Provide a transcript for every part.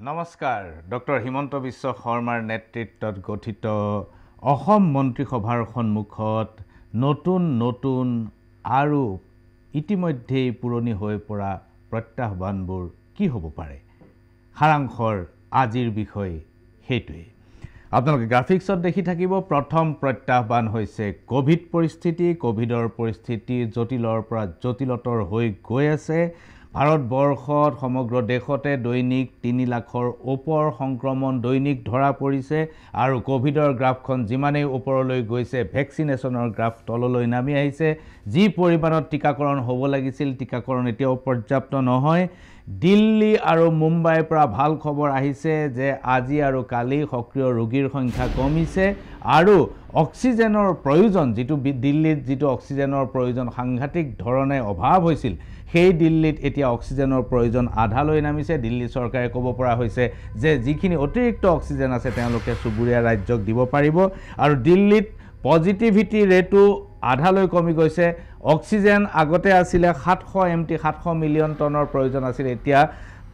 নমস্কাৰ ডক্টৰ হিমন্ত বিশ্ব শৰ্মাৰ নেতৃত্বত গঠিত অসম মন্ত্ৰীসভাৰ সন্মুখত নতুন আৰু ইতিমধ্যেই পুৰণি হৈ পৰা প্ৰত্যাহ্বানবোৰ কি হ'ব পাৰে সাৰাংশৰ আজিৰ বিষয় হেতুৱে আপোনালোকে গ্ৰাফিক্সত দেখি থাকিব প্ৰথম প্ৰত্যাহ্বান হৈছে কোভিড পৰিস্থিতি কোভিডৰ পৰিস্থিতি জটিলৰ পৰা জটিলতৰ হৈ গৈ আছে ভাৰতবৰ্ষত সমগ্ৰ দেশতে দৈনিক 3 লাখৰ ওপৰ সংক্ৰমণ দৈনিক ধৰা পৰিছে আৰু কোভিডৰ গ্ৰাফখন যিমানেই ওপৰলৈ গৈছে ভ্যাকচিনেশনৰ গ্ৰাফ তললৈ নামি আহিছে যি পৰিমাণত টিকাকৰণ হ'ব লাগিছিল টিকাকৰণ এতিয়াও পৰ্যাপ্ত নহয় দিল্লী আৰু মুম্বাইৰ পৰা ভাল খবৰ আহিছে যে আজি আৰু কালি সক্ৰিয় ৰোগীৰ সংখ্যা কমিছে আৰু অক্সিজেনৰ প্ৰয়োজন যেটো দিল্লীত যেটো অক্সিজেনৰ প্ৰয়োজন সাংঘাতিক ধৰণে অভাৱ হৈছিল সেই দিল্লীত এতিয়া অক্সিজেনৰ প্ৰয়োজন আধালৈ নামিছে দিল্লী চৰকাৰে ক'ব পৰা হৈছে যে যিখিনি অতিৰিক্ত অক্সিজেন আছে তেওঁলোকে সুবুৰীয়া ৰাজ্যক দিব পাৰিব আৰু দিল্লীত পজিটিভিটি ৰেটটো আধালৈ কমি গৈছে অক্সিজেন আগতে আছিল 700 এমটি 700 মিলিয়ন টনৰ প্ৰয়োজন আছিল এতিয়া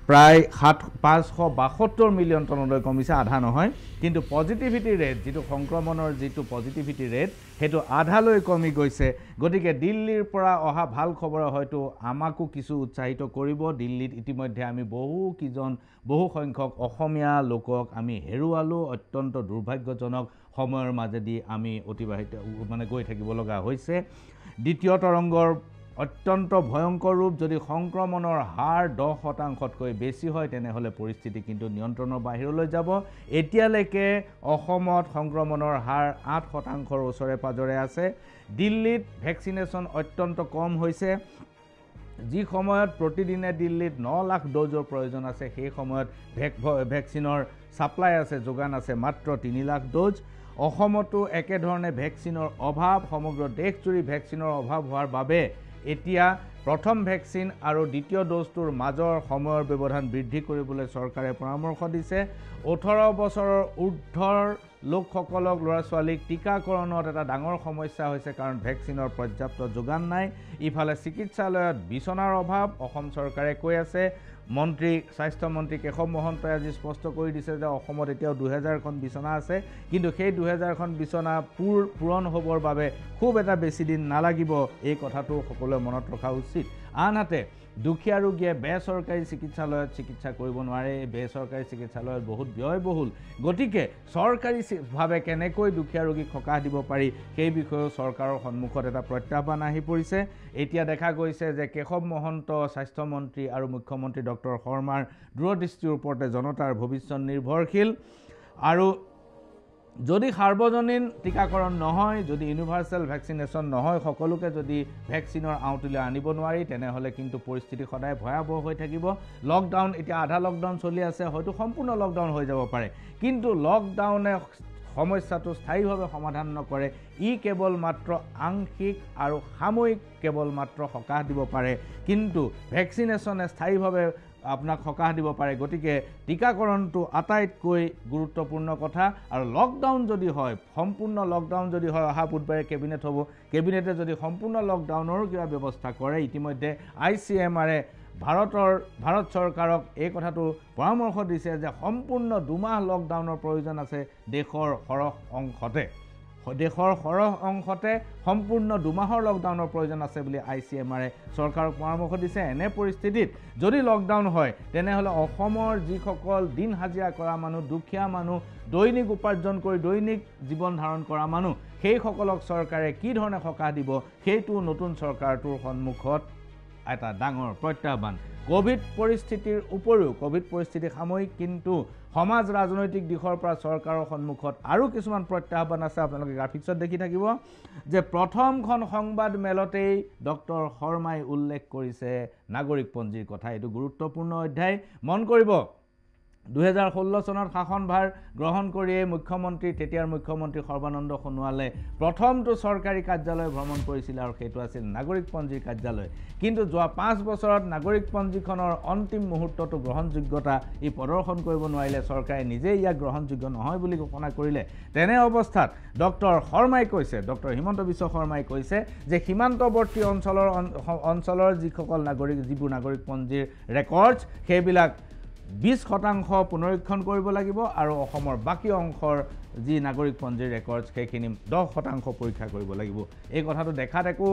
প্ৰায় 572 মিলিয়ন টনলৈ কমিছে আধা নহয় কিন্তু পজিটিভিটি ৰেট যেটো সংক্ৰমণৰ যেটো পজিটিভিটি ৰেট হেতু আধালৈ কমি গৈছে গতিকে দিল্লীৰ পৰা অহা ভাল খবৰ হয়তো আমাকো কিছু উৎসাহিত কৰিব দিল্লীত ইতিমধ্যে আমি বহু সংখ্যক অসমীয়া লোকক আমি হেৰুৱালো অত্যন্ত দুৰ্ভাগ্যজনক সময়ৰ মাজেদি আমি অতিবাহিত গৈ থাকিব লগা হৈছে দ্বিতীয় তৰংগৰ অত্যন্ত ভয়ংকৰ ৰূপ যদি সংক্ৰমণৰ হাৰ 10%তকৈ বেছি হয় তেনেহলে পৰিস্থিতি কিন্তু নিয়ন্ত্ৰণৰ বাহিৰলৈ যাব এতিয়ালৈকে অসমত সংক্ৰমণৰ হাৰ 8%ৰ ওচৰে পাজৰে আছে দিল্লীত ভ্যাকচিনেশন অত্যন্ত কম হৈছে যি সময়ত প্ৰতিদিনে দিল্লীত 9 লাখ ডোজৰ প্ৰয়োজন আছে সেই সময়ত ভ্যাকচিনৰ সাপ্লাই আছে যোগান আছে মাত্ৰ 3 লাখ ডোজ অসমতো একে ধৰণে ভ্যাকচিনৰ অভাৱ সমগ্ৰ দেশজুৰি ভ্যাকচিনৰ অভাৱ হোৱাৰ বাবে এতিয়া প্ৰথম ভ্যাকচিন আৰু দ্বিতীয় ডোজটোৰ মাজৰ সময়ৰ ব্যৱধান বৃদ্ধি কৰিবলৈ চৰকাৰে পৰামৰ্শ দিছে 18 বছৰৰ ঊৰ্ধ্বৰ লোকসকলক ল'ৰা ছোৱালীক টিকাকৰণত এটা ডাঙৰ সমস্যা হৈছে কাৰণ ভ্যাকচিনৰ পৰ্যাপ্ত যোগান নাই ইফালে চিকিৎসালয়ত বিছনাৰ অভাৱ অসম চৰকাৰে কৈ আছে স্বাস্থ্য মন্ত্ৰী কেশৱ মহন্তই আজি স্পষ্ট কৰি দিছে যে অসমত এতিয়াও 2000খন বিছনা আছে কিন্তু সেই 2000খন বিছনা পূৰণ হ'বৰ বাবে খুব এটা বেছি দিন নালাগিব এই কথাটো সকলোৱে মনত ৰখা উচিত আনহাতে দুখীয়া ৰোগীয়ে বেচৰকাৰী চিকিৎসালয়ত চিকিৎসা কৰিব নোৱাৰে বেচৰকাৰী চিকিৎসালয়ত বহুত ব্যয়বহুল গতিকে চৰকাৰী ভাৱে কেনেকৈ দুখীয়া ৰোগীক সকাহ দিব পাৰি সেই বিষয়ে চৰকাৰৰ সন্মুখত এটা প্ৰত্যাহ্বান আহি পৰিছে এতিয়া দেখা গৈছে যে কেশৱ মহন্ত স্বাস্থ্য মন্ত্ৰী আৰু মুখ্যমন্ত্ৰী ডক্টৰ শৰ্মাৰ দূৰদৃষ্টিৰ ওপৰতে জনতাৰ ভৱিষ্যত নিৰ্ভৰশীল আৰু যদি সাৰ্বজনীন টিকাকৰণ নহয় যদি ইউনিভাৰ্সাল ভ্যাকচিনেশন নহয় সকলোকে যদি ভ্যাকচিনৰ আউটলৈ আনিব নোৱাৰি তেনেহলে কিন্তু পৰিস্থিতি সদায় ভয়াবহ হৈ থাকিব লকডাউন এতিয়া আধা লকডাউন চলি আছে হয়তো সম্পূৰ্ণ লকডাউন হৈ যাব পাৰে কিন্তু লকডাউনে সমস্যাটো স্থায়ীভাৱে সমাধান নকৰে ই কেৱল মাত্ৰ আংশিক আৰু সাময়িক কেৱল মাত্ৰ সকাহ দিব পাৰে কিন্তু ভ্যাকচিনেশনে স্থায়ীভাৱে আপোনাক সকাহ দিব পাৰে গতিকে টিকাকৰণটো আটাইতকৈ গুৰুত্বপূৰ্ণ কথা আৰু লকডাউন যদি হয় সম্পূৰ্ণ লকডাউন যদি হয় অহা বুধবাৰে কেবিনেট হ'ব কেবিনেটে যদি সম্পূৰ্ণ লকডাউনৰ কিবা ব্যৱস্থা কৰে ইতিমধ্যে ICMR ভাৰত চৰকাৰক এই কথাটো পৰামৰ্শ দিছে যে সম্পূৰ্ণ 2 মাহ লকডাউনৰ প্ৰয়োজন আছে দেশৰ সৰহ অংশতে সম্পূৰ্ণ 2 মাহৰ লকডাউনৰ প্ৰয়োজন আছে বুলি ICMR চৰকাৰক পৰামৰ্শ দিছে এনে পৰিস্থিতিত যদি লকডাউন হয় তেনেহলে অসমৰ যিসকল দিন হাজিৰা কৰা মানুহ দুখীয়া মানুহ দৈনিক উপাৰ্জন কৰি দৈনিক জীৱন ধাৰণ কৰা মানুহ সেই সকলক চৰকাৰে কি ধৰণে সকাহ দিব সেইটো নতুন চৰকাৰটোৰ সন্মুখত এটা ডাঙৰ প্ৰত্যাহ্বান কোভিড পৰিস্থিতিৰ উপৰিও কোভিড পৰিস্থিতি সাময়িক কিন্তু সমাজ ৰাজনৈতিক দিশৰ পৰা চৰকাৰৰ সন্মুখত আৰু কিছুমান প্ৰত্যাহ্বান আছে আপোনালোকে গ্ৰাফিক্সত দেখি থাকিব যে প্ৰথমখন সংবাদ মেলতেই ডক্টৰ শৰ্মাই উল্লেখ কৰিছে নাগৰিকপঞ্জীৰ কথা এটো গুৰুত্বপূৰ্ণ অধ্যায় মন কৰিব 2016 চনত শাসনভাৰ গ্ৰহণ কৰিয়ে তেতিয়াৰ মুখ্যমন্ত্ৰী সৰ্বানন্দ সোণোৱালে প্ৰথমটো চৰকাৰী কাৰ্যালয় ভ্ৰমণ কৰিছিল আৰু সেইটো আছিল নাগৰিকপঞ্জীৰ কাৰ্যালয় কিন্তু যোৱা 5 বছৰত নাগৰিকপঞ্জীখনৰ অন্তিম মুহূৰ্তটো গ্ৰহণযোগ্যতা ই প্ৰদৰ্শন কৰিব নোৱাৰিলে চৰকাৰে নিজে ইয়াক গ্ৰহণযোগ্য নহয় বুলি ঘোষণা কৰিলে তেনে অৱস্থাত ডক্টৰ হিমন্ত বিশ্ব শৰ্মাই কৈছে যে সীমান্তৱৰ্তী অঞ্চলৰ যিসকল যিবোৰ নাগৰিকপঞ্জীৰ ৰেকৰ্ডছ সেইবিলাক 20% পুনৰীক্ষণ কৰিব লাগিব আৰু অসমৰ বাকী অংশৰ যি নাগৰিকপঞ্জীৰ ৰেকৰ্ডছ সেইখিনি 10% পৰীক্ষা কৰিব লাগিব এই কথাটো দেখাত একো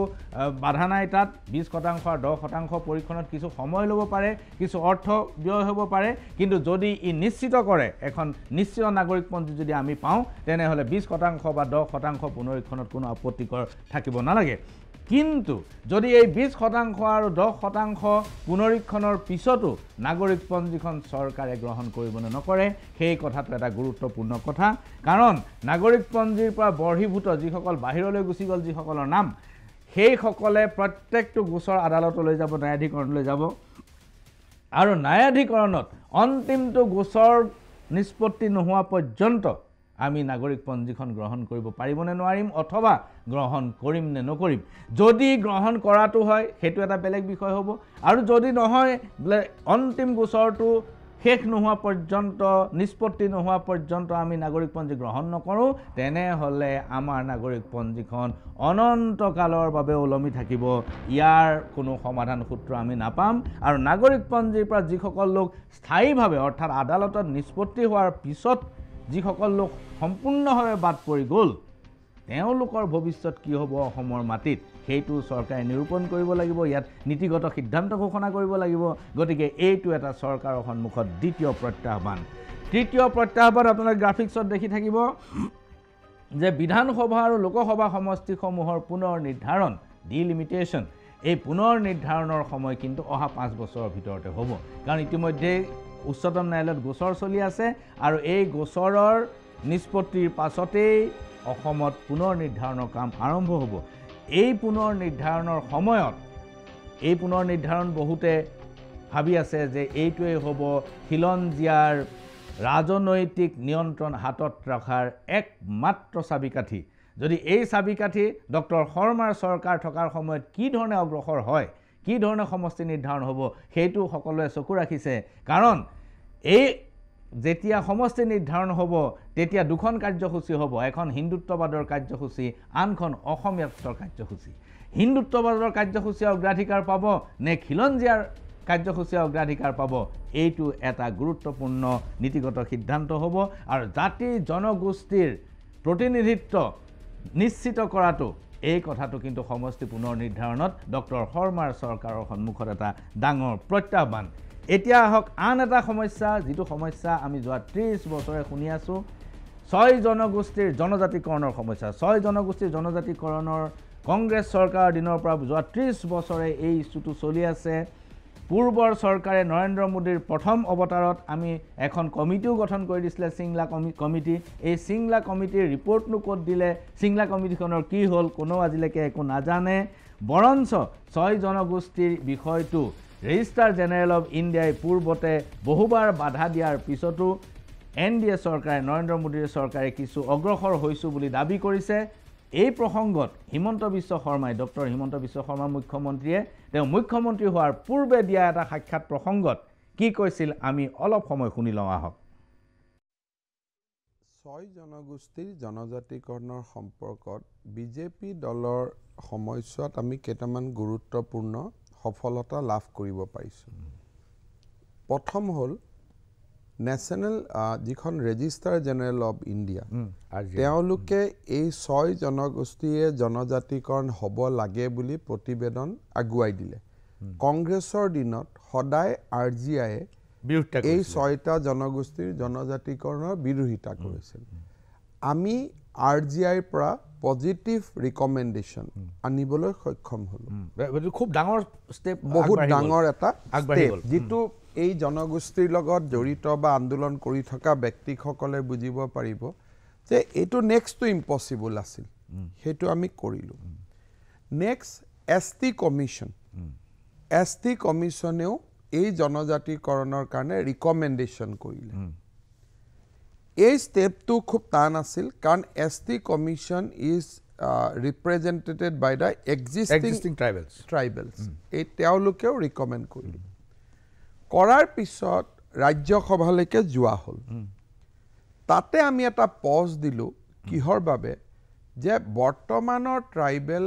বাধা নাই তাত 20% আৰু 10% পৰীক্ষণত কিছু সময় ল'ব পাৰে কিছু অৰ্থ ব্যয় হ'ব পাৰে কিন্তু যদি ই নিশ্চিত কৰে এখন নিশ্চিত নাগৰিকপঞ্জী যদি আমি পাওঁ তেনেহ'লে 20% বা 10% পুনৰীক্ষণত কোনো আপত্তিকৰ থাকিব নালাগে কিন্তু যদি এই 20% আৰু 10% পুনৰীক্ষণৰ পিছতো নাগৰিকপঞ্জীখন চৰকাৰে গ্ৰহণ কৰিব নকৰে সেই কথাটো এটা গুৰুত্বপূৰ্ণ কথা কাৰণ নাগৰিকপঞ্জীৰ পৰা বৰ্হিভূত যিসকল বাহিৰলৈ গুচি গ'ল যিসকলৰ নাম সেইসকলে প্ৰত্যেকটো গোচৰ আদালতলৈ যাব ন্যায়াধিকৰণলৈ যাব আৰু ন্যায়াধিকৰণত অন্তিমটো গোচৰ নিষ্পত্তি নোহোৱা পৰ্যন্ত আমি নাগৰিকপঞ্জীখন গ্ৰহণ কৰিব পাৰিবনে নোৱাৰিম অথবা গ্ৰহণ কৰিম নে নকৰিম যদি গ্ৰহণ কৰাটো হয় সেইটো এটা বেলেগ বিষয় হ'ব আৰু যদি নহয় অন্তিম গোচৰটো শেষ নোহোৱা পৰ্যন্ত নিষ্পত্তি নোহোৱা পৰ্যন্ত আমি নাগৰিকপঞ্জী গ্ৰহণ নকৰোঁ তেনেহ'লে আমাৰ নাগৰিকপঞ্জীখন অনন্তকালৰ বাবে ওলমি থাকিব ইয়াৰ কোনো সমাধান সূত্ৰ আমি নাপাম আৰু নাগৰিকপঞ্জীৰ পৰা যিসকল লোক স্থায়ীভাৱে অৰ্থাৎ আদালতত নিষ্পত্তি হোৱাৰ পিছত যিসকল লোক সম্পূৰ্ণভাৱে বাদ পৰি গ'ল তেওঁলোকৰ ভৱিষ্যত কি হ'ব অসমৰ মাটিত সেইটো চৰকাৰে নিৰূপণ কৰিব লাগিব ইয়াত নীতিগত সিদ্ধান্ত ঘোষণা কৰিব লাগিব গতিকে এইটো এটা চৰকাৰৰ সন্মুখত দ্বিতীয় প্ৰত্যাহ্বান তৃতীয় প্ৰত্যাহ্বান আপোনালোকে গ্ৰাফিক্সত দেখি থাকিব যে বিধানসভা আৰু লোকসভা সমষ্টিসমূহৰ পুনৰ নিৰ্ধাৰণ ডিলিমিটেশ্যন এই পুনৰ নিৰ্ধাৰণৰ সময় কিন্তু অহা 5 বছৰৰ ভিতৰতে হ'ব কাৰণ ইতিমধ্যে উচ্চতম ন্যায়ালয়ত গোচৰ চলি আছে আৰু এই গোচৰৰ নিষ্পত্তিৰ পাছতেই অসমত পুনৰ নিৰ্ধাৰণৰ কাম আৰম্ভ হ'ব এই পুনৰ নিৰ্ধাৰণৰ সময়ত এই পুনৰ নিৰ্ধাৰণ বহুতে ভাবি আছে যে এইটোৱেই হ'ব খিলঞ্জীয়াৰ ৰাজনৈতিক নিয়ন্ত্ৰণ হাতত ৰখাৰ একমাত্ৰ চাবিকাঠি যদি এই চাবিকাঠি ডক্টৰ শৰ্মাৰ চৰকাৰ থকাৰ সময়ত কি ধৰণে অগ্ৰসৰ হয় কি ধৰণে সমষ্টি নিৰ্ধাৰণ হ'ব সেইটো সকলোৱে চকু ৰাখিছে কাৰণ এই যেতিয়া সমষ্টি নিৰ্ধাৰণ হ'ব তেতিয়া দুখন কাৰ্যসূচী হ'ব এখন হিন্দুত্ববাদৰ কাৰ্যসূচী আনখন অসমীয়াত্বৰ কাৰ্যসূচী হিন্দুত্ববাদৰ কাৰ্যসূচীয়ে অগ্ৰাধিকাৰ পাব নে খিলঞ্জীয়াৰ কাৰ্যসূচীয়ে অগ্ৰাধিকাৰ পাব এইটো এটা গুৰুত্বপূৰ্ণ নীতিগত সিদ্ধান্ত হ'ব আৰু জাতি জনগোষ্ঠীৰ প্ৰতিনিধিত্ব নিশ্চিত কৰাটো এই কথাটো কিন্তু সমষ্টি পুনৰ নিৰ্ধাৰণত ডক্টৰ শৰ্মাৰ চৰকাৰৰ সন্মুখত এটা ডাঙৰ প্ৰত্যাহ্বান এতিয়া আহক আন এটা সমস্যা যিটো সমস্যা আমি যোৱা 30 বছৰে শুনি আছোঁ 6 জনগোষ্ঠীৰ জনজাতিকৰণৰ সমস্যা 6 জনগোষ্ঠীৰ জনজাতিকৰণৰ কংগ্ৰেছ চৰকাৰৰ দিনৰ পৰা যোৱা 30 বছৰে এই ইস্যুটো চলি আছে পূৰ্বৰ চৰকাৰে নৰেন্দ্ৰ মোদীৰ প্ৰথম অৱতাৰত আমি এখন কমিটিও গঠন কৰি দিছিলে সিংলা কমিটি এই সিংলা কমিটিৰ ৰিপৰ্টনো ক'ত দিলে সিংলা কমিটিখনৰ কি হ'ল কোনো আজিলৈকে একো নাজানে বৰঞ্চ 6 জনগোষ্ঠীৰ বিষয়টো ৰেজিষ্ট্ৰাৰ জেনেৰেল অফ ইণ্ডিয়াই পূৰ্বতে বহুবাৰ বাধা দিয়াৰ পিছতো এনডিএ চৰকাৰে নৰেন্দ্ৰ মোদীৰ চৰকাৰে কিছু অগ্ৰসৰ হৈছোঁ বুলি দাবী কৰিছে এই প্ৰসংগত হিমন্ত বিশ্ব শৰ্মাই ডক্টৰ হিমন্ত বিশ্ব শৰ্মা মুখ্যমন্ত্ৰীয়ে তেওঁ মুখ্যমন্ত্ৰী হোৱাৰ পূৰ্বে দিয়া এটা সাক্ষাৎ প্ৰসংগত কি কৈছিল আমি অলপ সময় শুনি লওঁ আহক 6 জনগোষ্ঠীৰ জনজাতিকৰণৰ সম্পৰ্কত বিজেপি দলৰ সময়ছোৱাত আমি কেইটামান গুৰুত্বপূৰ্ণ সফলতা লাভ কৰিব পাৰিছোঁ প্ৰথম হ'ল নেশ্যনেল যিখন ৰেজিষ্ট্ৰাৰ জেনেৰেল অফ ইণ্ডিয়া তেওঁলোকে এই 6 জনগোষ্ঠীয়ে জনজাতিকৰণ হ'ব লাগে বুলি প্ৰতিবেদন আগুৱাই দিলে কংগ্ৰেছৰ দিনত সদায় আৰজিআইয়ে এই 6টা জনগোষ্ঠীৰ জনজাতিকৰণৰ বিৰোধিতা কৰিছিল আমি আৰজিআইৰ পৰা পজিটিভ ৰিকমেণ্ডেশ্যন আনিবলৈ সক্ষম হ'লো খুব ডাঙৰ ষ্টেপ বহুত ডাঙৰ এটা ষ্টেপ যিটো এই জনগোষ্ঠীৰ লগত জড়িত বা আন্দোলন কৰি থকা ব্যক্তিসকলে বুজিব পাৰিব যে এইটো নেক্সটটো ইম্পচিবল আছিল সেইটো আমি কৰিলোঁ নেক্সট এছটি কমিশ্যনেও এই জনজাতিকৰণৰ কাৰণে ৰিকমেণ্ডেশ্যন কৰিলে এই ষ্টেপটো খুব টান আছিল কাৰণ ST commission is represented by the existing tribals এই তেওঁলোকেও ৰিকমেণ্ড কৰিলে কৰাৰ পিছত ৰাজ্যসভালৈকে যোৱা হ'ল তাতে আমি এটা পজ দিলোঁ কিহৰ বাবে যে বৰ্তমানৰ ট্ৰাইবেল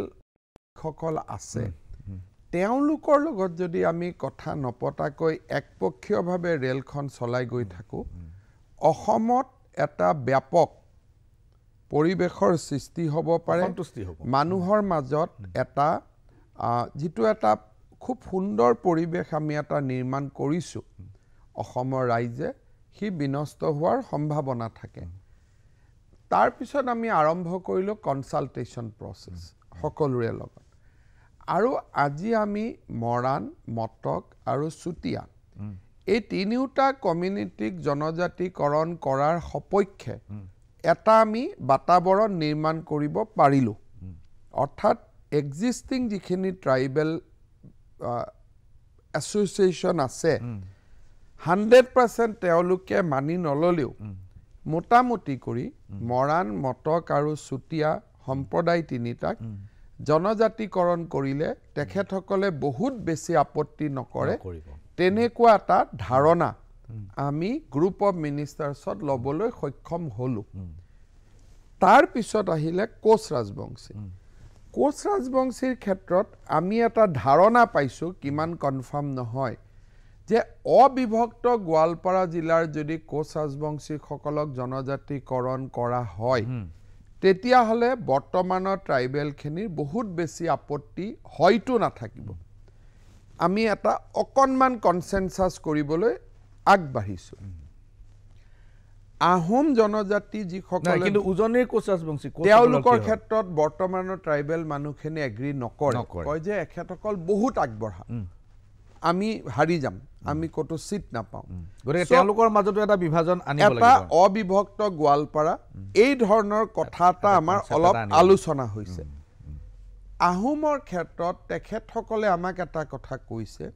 সকল আছে তেওঁলোকৰ লগত যদি আমি কথা নপতাকৈ একপক্ষীয়ভাৱে ৰেলখন চলাই গৈ থাকোঁ অসমত এটা ব্যাপক পৰিৱেশৰ সৃষ্টি হ'ব পাৰে মানুহৰ মাজত এটা যিটো এটা খুব সুন্দৰ পৰিৱেশ আমি এটা নিৰ্মাণ কৰিছোঁ অসমৰ ৰাইজে সি বিনষ্ট হোৱাৰ সম্ভাৱনা থাকে তাৰ পিছত আমি আৰম্ভ কৰিলোঁ কনসালটেশ্যন প্ৰসেস সকলোৰে লগত আৰু আজি আমি মৰাণ মটক আৰু চুতীয়া এই তিনিওটা কমিউনিটিক জনজাতিকৰণ কৰাৰ সপক্ষে এটা আমি বাতাবৰণ নিৰ্মাণ কৰিব পাৰিলোঁ অৰ্থাৎ এক্সিষ্টিং যিখিনি ট্ৰাইবেল এছ'চিয়েশ্যন আছে 100% তেওঁলোকে মানি নললেও মোটামুটি কৰি মৰাণ মটক আৰু চুতীয়া সম্প্ৰদায় তিনিটাক জনজাতিকৰণ কৰিলে তেখেতসকলে বহুত বেছি আপত্তি নকৰে তেনেকুৱা এটা ধাৰণা আমি গ্ৰুপ অফ মিনিষ্টাৰ্ছত ল'বলৈ সক্ষম হ'লোঁ তাৰ পিছত আহিলে কোচ ৰাজবংশীৰ ক্ষেত্ৰত আমি এটা ধাৰণা পাইছোঁ কিমান কনফাৰ্ম নহয় যে অবিভক্ত গোৱালপাৰা জিলাৰ যদি কোচ ৰাজবংশীসকলক জনজাতিকৰণ কৰা হয় তেতিয়াহ'লে বৰ্তমানৰ ট্ৰাইবেলখিনিৰ বহুত বেছি আপত্তি হয়তো নাথাকিব আমি এটা অকণমান কনসেনসাস কৰিবলৈ আগবাঢ়িছোঁ আহোম জনজাতি যিসকলে কিন্তু উজনিৰ কোচ ৰাজবংশী তেওঁলোকৰ ক্ষেত্ৰত বৰ্তমানৰ ট্ৰাইবেল মানুহখিনি এগ্ৰী নকৰে কয় যে এখেতসকল বহুত আগবঢ়া আমি হাৰি যাম আমি কতো সিট নাপাওঁ গতিকে তেওঁলোকৰ মাজতো এটা বিভাজন আনিব লাগিব এটা অবিভক্ত গোৱালপাৰা এই ধৰণৰ কথা এটা আমাৰ অলপ আলোচনা হৈছে আহোমৰ ক্ষেত্ৰত তেখেতসকলে আমাক এটা কথা কৈছে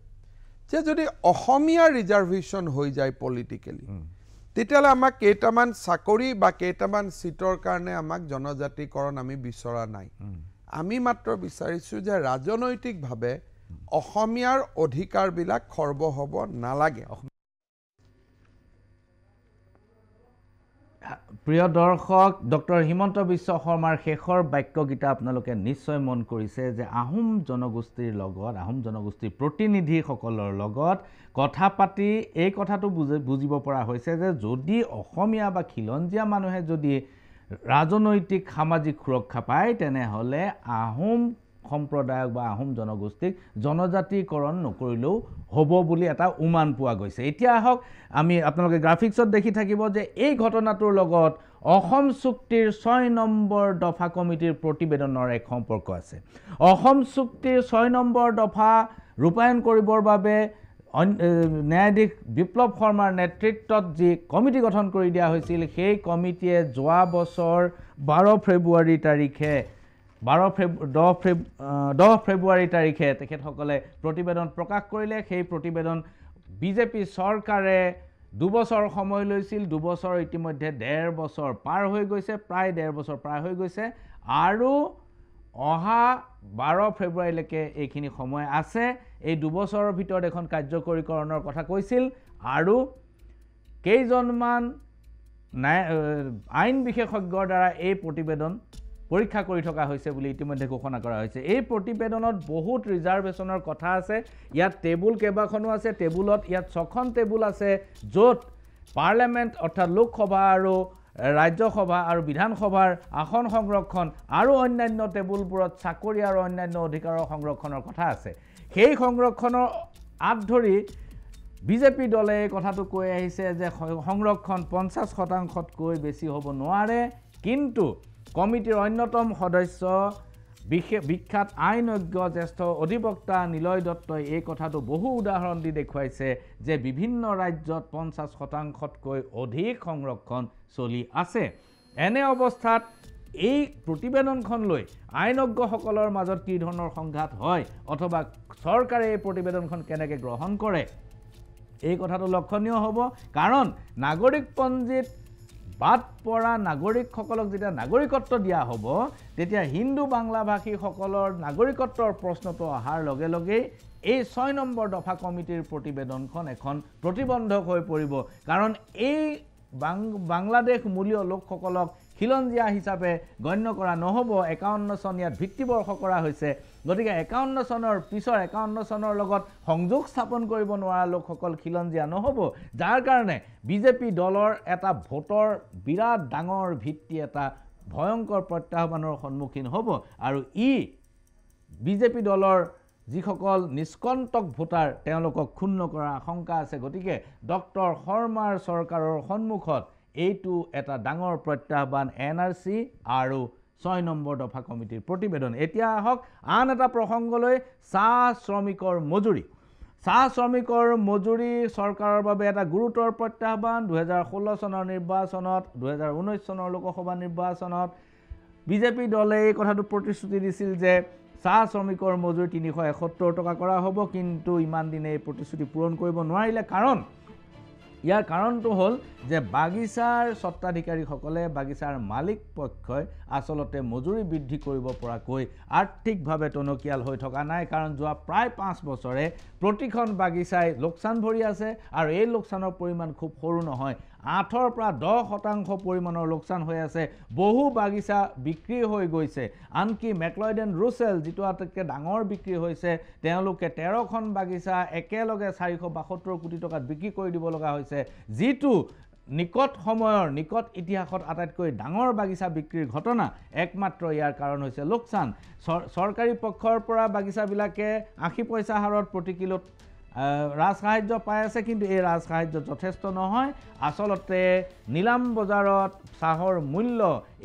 যে যদি অসমীয়া ৰিজাৰ্ভেশ্যন হৈ যায় পলিটিক্যালি তেতিয়াহ'লে আমাক কেইটামান চাকৰি বা কেইটামান সিটৰ কাৰণে আমাক জনজাতিকৰণ আমি বিচৰা নাই আমি মাত্ৰ বিচাৰিছোঁ যে ৰাজনৈতিকভাৱে অসমীয়াৰ অধিকাৰবিলাক খৰ্ব হ'ব নালাগে প্ৰিয় দৰ্শক ডক্টৰ হিমন্ত বিশ্ব শৰ্মাৰ শেষৰ বাক্যগীতা আপোনালোকে নিশ্চয় মন কৰিছে যে আহোম জনগোষ্ঠীৰ লগত আহোম জনগোষ্ঠীৰ প্ৰতিনিধিসকলৰ লগত কথা পাতি এই কথাটো বুজিব পৰা হৈছে যে যদি অসমীয়া বা খিলঞ্জীয়া মানুহে যদি ৰাজনৈতিক সামাজিক সুৰক্ষা পায় তেনেহ'লে আহোম সম্প্ৰদায়ক বা আহোম জনগোষ্ঠীক জনজাতিকৰণ নকৰিলেও হ'ব বুলি এটা উমান পোৱা গৈছে এতিয়া আহক আমি আপোনালোকে গ্ৰাফিক্সত দেখি থাকিব যে এই ঘটনাটোৰ লগত অসম চুক্তিৰ 6 নম্বৰ দফা কমিটিৰ প্ৰতিবেদনৰ এক সম্পৰ্ক আছে অসম চুক্তিৰ 6 নম্বৰ দফা ৰূপায়ণ কৰিবৰ বাবে ন্যায়াধীশ বিপ্লৱ শৰ্মাৰ নেতৃত্বত যি কমিটি গঠন কৰি দিয়া হৈছিল সেই কমিটিয়ে যোৱা বছৰ 12 ফেব্ৰুৱাৰী তাৰিখে 10 ফেব্ৰুৱাৰী তাৰিখে তেখেতসকলে প্ৰতিবেদন প্ৰকাশ কৰিলে সেই প্ৰতিবেদন বিজেপি চৰকাৰে 2 বছৰ সময় লৈছিল 2 বছৰ ইতিমধ্যে 1.5 বছৰ পাৰ হৈ গৈছে প্ৰায় 1.5 বছৰ পাৰ হৈ গৈছে আৰু অহা 12 ফেব্ৰুৱাৰীলৈকে এইখিনি সময় আছে এই 2 বছৰৰ ভিতৰত এখন কাৰ্যকৰীকৰণৰ কথা কৈছিল আৰু কেইজনমান আইন বিশেষজ্ঞৰ দ্বাৰা এই প্ৰতিবেদন পৰীক্ষা কৰি থকা হৈছে বুলি ইতিমধ্যে ঘোষণা কৰা হৈছে এই প্ৰতিবেদনত বহুত ৰিজাৰ্ভেশ্যনৰ কথা আছে ইয়াত টেবুল কেইবাখনো আছে টেবুলত ইয়াত 6খন টেবুল আছে য'ত পাৰ্লিয়ামেণ্ট অৰ্থাৎ লোকসভা আৰু ৰাজ্যসভা আৰু বিধানসভাৰ আসন সংৰক্ষণ আৰু অন্যান্য টেবুলবোৰত চাকৰি আৰু অন্যান্য অধিকাৰৰ সংৰক্ষণৰ কথা আছে সেই সংৰক্ষণৰ আঁত ধৰি বিজেপি দলে এই কথাটো কৈ আহিছে যে সংৰক্ষণ 50%তকৈ বেছি হ'ব নোৱাৰে কিন্তু কমিটিৰ অন্যতম সদস্য বিখ্যাত আইনজ্ঞ জ্যেষ্ঠ অধিবক্তা নিলয় দত্তই এই কথাটো বহু উদাহৰণ দি দেখুৱাইছে যে বিভিন্ন ৰাজ্যত 50%তকৈ অধিক সংৰক্ষণ চলি আছে এনে অৱস্থাত এই প্ৰতিবেদনখন লৈ আইনজ্ঞসকলৰ মাজত কি ধৰণৰ সংঘাত হয় অথবা চৰকাৰে এই প্ৰতিবেদনখন কেনেকৈ গ্ৰহণ কৰে এই কথাটো লক্ষণীয় হ'ব কাৰণ নাগৰিকপঞ্জীত বাদ পৰা নাগৰিকসকলক যেতিয়া নাগৰিকত্ব দিয়া হ'ব তেতিয়া হিন্দু বাংলা ভাষীসকলৰ নাগৰিকত্বৰ প্ৰশ্নটো অহাৰ লগে লগে এই 6 নম্বৰ দফা কমিটিৰ প্ৰতিবেদনখন এখন প্ৰতিবন্ধক হৈ পৰিব কাৰণ এই বাংলাদেশ মূলীয় লোকসকলক খিলঞ্জীয়া হিচাপে গণ্য কৰা নহ'ব 51 চন ইয়াত ভিত্তিবৰ্ষ কৰা হৈছে গতিকে 51 চনৰ পিছৰ 51 চনৰ লগত সংযোগ স্থাপন কৰিব নোৱাৰা লোকসকল খিলঞ্জীয়া নহ'ব, যাৰ কাৰণে বিজেপি দলৰ এটা ভোটৰ বিৰাট ডাঙৰ ভিত্তি এটা ভয়ংকৰ প্ৰত্যাহ্বানৰ সন্মুখীন হ'ব আৰু বিজেপি দলৰ যিসকল নিষ্কণ্টক ভোটাৰ তেওঁলোকক ক্ষুণ্ণ কৰাৰ আশংকা আছে। গতিকে ডক্টৰ শৰ্মাৰ চৰকাৰৰ সন্মুখত এইটো এটা ডাঙৰ প্ৰত্যাহ্বান NRC আৰু 6 নম্বৰ দফা কমিটিৰ প্ৰতিবেদন। এতিয়া আহক আন এটা প্ৰসংগলৈ, চাহ শ্ৰমিকৰ মজুৰি। চাহ শ্ৰমিকৰ মজুৰি চৰকাৰৰ বাবে এটা গুৰুতৰ প্ৰত্যাহ্বান। 2016 চনৰ নিৰ্বাচনত, 2019 চনৰ লোকসভা নিৰ্বাচনত বিজেপি দলে এই কথাটো প্ৰতিশ্ৰুতি দিছিল যে চাহ শ্ৰমিকৰ মজুৰি 371 টকা কৰা হ'ব, কিন্তু ইমান দিনে এই প্ৰতিশ্ৰুতি পূৰণ কৰিব নোৱাৰিলে। ইয়াৰ কাৰণটো হ'ল যে বাগিচাৰ স্বত্বাধিকাৰীসকলে, বাগিচাৰ মালিক পক্ষই আচলতে মজুৰি বৃদ্ধি কৰিব পৰাকৈ আৰ্থিকভাৱে টনকিয়াল হৈ থকা নাই, কাৰণ যোৱা প্ৰায় 5 বছৰে প্ৰতিখন বাগিচাই লোকচান ভৰি আছে আৰু এই লোকচানৰ পৰিমাণ খুব সৰু নহয়। 8ৰ পৰা 10% পৰিমাণৰ লোকচান হৈ আছে। বহু বাগিচা বিক্ৰী হৈ গৈছে, আনকি মেকলয়ড এণ্ড ৰুছেল যিটো আটাইতকৈ ডাঙৰ বিক্ৰী হৈছে, তেওঁলোকে 13খন বাগিচা একেলগে 472 কোটি টকাত বিক্ৰী কৰি দিব লগা হৈছে, যিটো নিকট সময়ৰ নিকট ইতিহাসত আটাইতকৈ ডাঙৰ বাগিচা বিক্ৰীৰ ঘটনা। একমাত্ৰ ইয়াৰ কাৰণ হৈছে লোকচান। চৰকাৰী পক্ষৰ পৰা বাগিচাবিলাকে 80 পইচা হাৰত প্ৰতি কিলোত ৰাজসাহায্য পাই আছে, কিন্তু এই ৰাজসাহায্য যথেষ্ট নহয়। আচলতে নিলাম বজাৰত চাহৰ মূল্য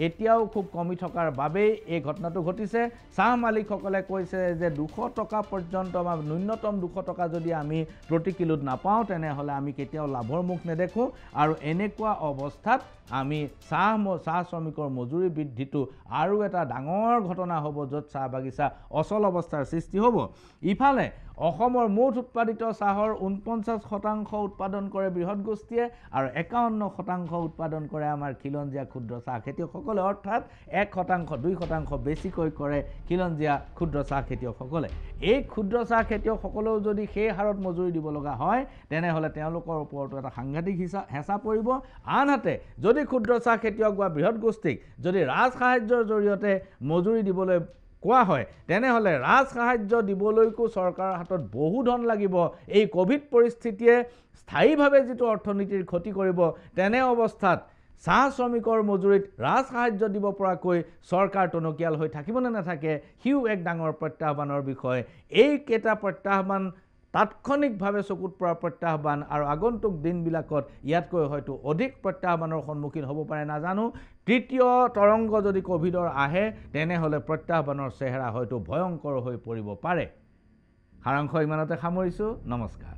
এতিয়াও খুব কমি থকাৰ বাবেই এই ঘটনাটো ঘটিছে। চাহ মালিকসকলে কৈছে যে 200 টকা পৰ্যন্ত বা ন্যূনতম 200 টকা যদি আমি প্ৰতি কিলোত নাপাওঁ তেনেহ'লে আমি কেতিয়াও লাভৰ মুখ নেদেখোঁ, আৰু এনেকুৱা অৱস্থাত আমি চাহ শ্ৰমিকৰ মজুৰি বৃদ্ধিটো আৰু এটা ডাঙৰ ঘটনা হ'ব, য'ত চাহ বাগিচা অচল অৱস্থাৰ সৃষ্টি হ'ব। ইফালে অসমৰ মুঠ উৎপাদিত চাহৰ 49% উৎপাদন কৰে বৃহৎ গোষ্ঠীয়ে আৰু 51% উৎপাদন কৰে আমাৰ খিলঞ্জীয়া ক্ষুদ্ৰ চাহ খেতিয়কসকলে, অৰ্থাৎ 1%, 2% বেছিকৈ কৰে খিলঞ্জীয়া ক্ষুদ্ৰ চাহ খেতিয়কসকলে। এই ক্ষুদ্ৰ চাহ খেতিয়কসকলেও যদি সেই হাৰত মজুৰি দিব লগা হয় তেনেহ'লে তেওঁলোকৰ ওপৰতো এটা সাংঘাতিক হেঁচা পৰিব। আনহাতে যদি ক্ষুদ্ৰ চাহ খেতিয়ক বা বৃহৎ গোষ্ঠীক যদি ৰাজসাহায্যৰ জৰিয়তে মজুৰি দিবলৈ কোৱা হয় তেনেহ'লে ৰাজসাহায্য দিবলৈকো চৰকাৰৰ হাতত বহু ধন লাগিব। এই ক'ভিড পৰিস্থিতিয়ে স্থায়ীভাৱে যিটো অৰ্থনীতিৰ ক্ষতি কৰিব, তেনে অৱস্থাত চাহ শ্ৰমিকৰ মজুৰিত ৰাজসাহায্য দিব পৰাকৈ চৰকাৰ টনকিয়াল হৈ থাকিব নে নাথাকে, সিও এক ডাঙৰ প্ৰত্যাহ্বানৰ বিষয়। এইকেইটা প্ৰত্যাহ্বান তাৎক্ষণিকভাৱে চকুত পৰা প্ৰত্যাহ্বান, আৰু আগন্তুক দিনবিলাকত ইয়াতকৈ হয়তো অধিক প্ৰত্যাহ্বানৰ সন্মুখীন হ'ব পাৰে নাজানো। তৃতীয় তৰংগ যদি ক'ভিডৰ আহে তেনেহ'লে প্ৰত্যাহ্বানৰ চেহেৰা হয়তো ভয়ংকৰ হৈ পৰিব পাৰে। সাৰাংশ ইমানতে সামৰিছোঁ। নমস্কাৰ।